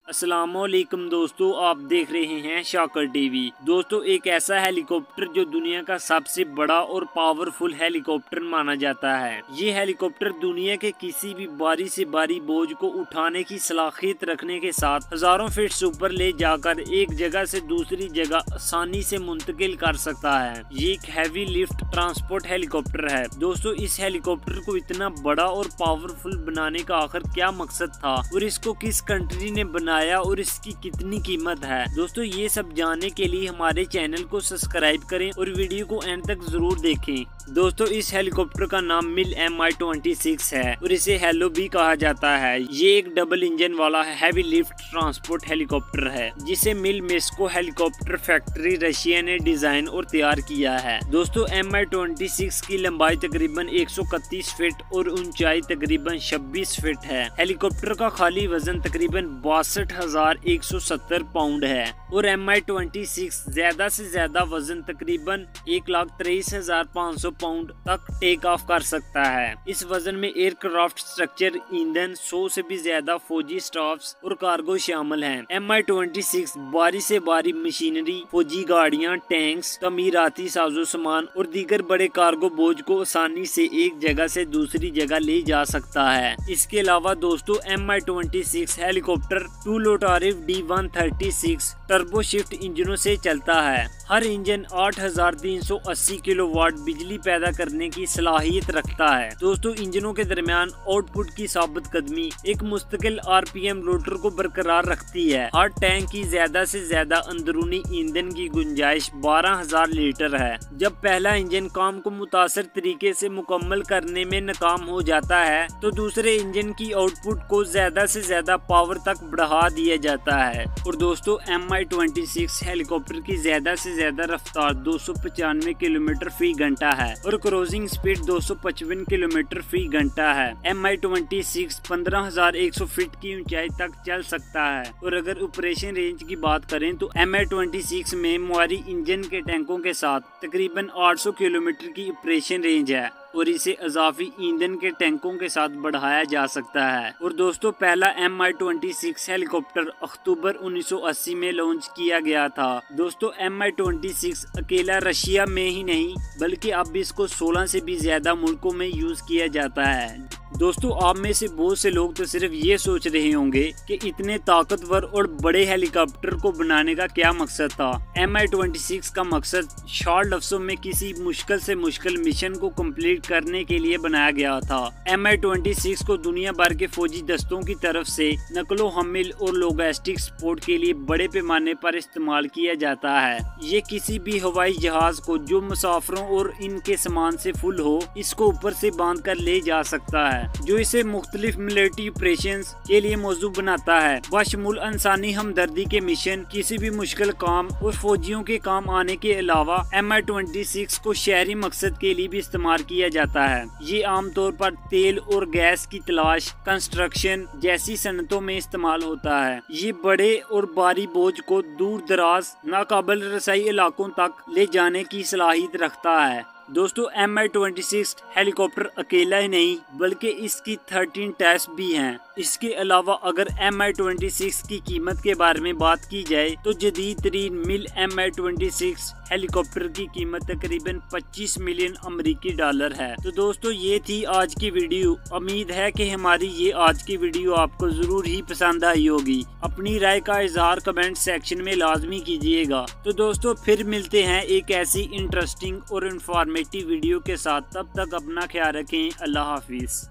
अस्सलामुअलैकुम दोस्तों, आप देख रहे हैं शाकर टीवी। दोस्तों, एक ऐसा हेलीकॉप्टर जो दुनिया का सबसे बड़ा और पावरफुल हेलीकॉप्टर माना जाता है। ये हेलीकॉप्टर दुनिया के किसी भी भारी से भारी बोझ को उठाने की सलाहियत रखने के साथ हजारों फीट ऊपर ले जाकर एक जगह से दूसरी जगह आसानी से मुंतकिल कर सकता है। ये एक हैवी लिफ्ट ट्रांसपोर्ट हेलीकॉप्टर है। दोस्तों, इस हेलीकॉप्टर को इतना बड़ा और पावरफुल बनाने का आखिर क्या मकसद था और इसको किस कंट्री ने बनाया और इसकी कितनी कीमत है। दोस्तों, ये सब जानने के लिए हमारे चैनल को सब्सक्राइब करें और वीडियो को एंड तक जरूर देखें। दोस्तों, इस हेलीकॉप्टर का नाम मिल Mi-26 है और इसे हेलो भी कहा जाता है। ये एक डबल इंजन वाला हैवी लिफ्ट ट्रांसपोर्ट हेलीकॉप्टर है जिसे मिल मेस्को हेलीकॉप्टर फैक्ट्री रशिया ने डिजाइन और तैयार किया है। दोस्तों, Mi-26 की लंबाई तकरीबन 131 फीट और ऊंचाई तकरीबन 26 फीट है। हेलीकॉप्टर का खाली वजन तकरीबन 62,170 पाउंड है और Mi-26 ज्यादा से ज्यादा वजन तकरीबन 1,23,500 पाउंड तक टेक ऑफ कर सकता है। इस वजन में एयरक्राफ्ट स्ट्रक्चर, ईंधन, 100 से भी ज्यादा फौजी स्टाफ्स और कार्गो शामिल हैं। Mi-26 भारी से भारी मशीनरी, फौजी गाड़ियां, टैंक्स, तमीराती साजो सामान और दीगर बड़े कार्गो बोझ को आसानी से एक जगह से दूसरी जगह ले जा सकता है। इसके अलावा दोस्तों, Mi-26 helicopter 2 लोटारिव D-136 turbo shift इंजनों से चलता है। हर इंजन 8,380 किलोवाट बिजली पैदा करने की सलाहियत रखता है। दोस्तों, इंजनों के दरमियान आउटपुट की साबित कदमी एक मुस्तकिल RPM रोटर को बरकरार रखती है। हर टैंक की ज्यादा से ज्यादा अंदरूनी ईंधन की गुंजाइश 12,000 लीटर है। जब पहला इंजन काम को मुतासर तरीके से मुकम्मल करने में नाकाम हो जाता है तो दूसरे इंजन की आउटपुट को ज्यादा से ज्यादा पावर तक बढ़ा दिया जाता है। और दोस्तों, Mi-26 हेलीकॉप्टर की ज्यादा से ज्यादा रफ्तार 295 किलोमीटर फी घंटा है और क्रूजिंग स्पीड 255 किलोमीटर फी घंटा है। Mi-26 15,100 फीट की ऊंचाई तक चल सकता है। और अगर ऑपरेशन रेंज की बात करें तो Mi-26 में मुआरी इंजन के टैंकों के साथ तकरीबन 800 किलोमीटर की ऑपरेशन रेंज है और इसे इजाफी ईंधन के टैंकों के साथ बढ़ाया जा सकता है। और दोस्तों, पहला Mi-26 हेलीकॉप्टर अक्टूबर 1980 में लॉन्च किया गया था। दोस्तों, Mi-26 अकेला रशिया में ही नहीं बल्कि अब इसको 16 से भी ज्यादा मुल्कों में यूज किया जाता है। दोस्तों, आप में से बहुत से लोग तो सिर्फ ये सोच रहे होंगे कि इतने ताकतवर और बड़े हेलीकॉप्टर को बनाने का क्या मकसद था। Mi-26 का मकसद शॉर्ट लफ्जों में किसी मुश्किल से मुश्किल मिशन को कंप्लीट करने के लिए बनाया गया था। Mi-26 को दुनिया भर के फौजी दस्तों की तरफ से नकलो हमिल और लॉजिस्टिक सपोर्ट के लिए बड़े पैमाने पर इस्तेमाल किया जाता है। ये किसी भी हवाई जहाज को जो मुसाफिरों और इनके सामान से फुल हो, इसको ऊपर से बांध कर ले जा सकता है, जो इसे मुख्तलिफ मिलिट्री ऑपरेशंस के लिए मौजू बनाता है। बशमूल इंसानी हमदर्दी के मिशन, किसी भी मुश्किल काम और फौजियों के काम आने के अलावा Mi-26 को शहरी मकसद के लिए भी इस्तेमाल किया जाता है। ये आमतौर पर तेल और गैस की तलाश, कंस्ट्रक्शन जैसी सनतों में इस्तेमाल होता है। ये बड़े और भारी बोझ को दूर दराज नाकाबिल रसाई इलाकों तक ले जाने की सलाहियत रखता है। दोस्तों, Mi-26 हेलीकॉप्टर अकेला ही नहीं बल्कि इसकी 13 टैब्स भी हैं। इसके अलावा अगर Mi-26 की कीमत के बारे में बात की जाए तो जदीद तरीन मिल Mi-26 हेलीकॉप्टर की कीमत तकरीबन 25 मिलियन अमेरिकी डॉलर है। तो दोस्तों, ये थी आज की वीडियो। उम्मीद है कि हमारी ये आज की वीडियो आपको जरूर ही पसंद आई होगी। अपनी राय का इजहार कमेंट सेक्शन में लाजमी कीजिएगा। तो दोस्तों, फिर मिलते हैं एक ऐसी इंटरेस्टिंग और इंफॉर्मेटिव वीडियो के साथ। तब तक अपना ख्याल रखें। अल्लाह हाफिज।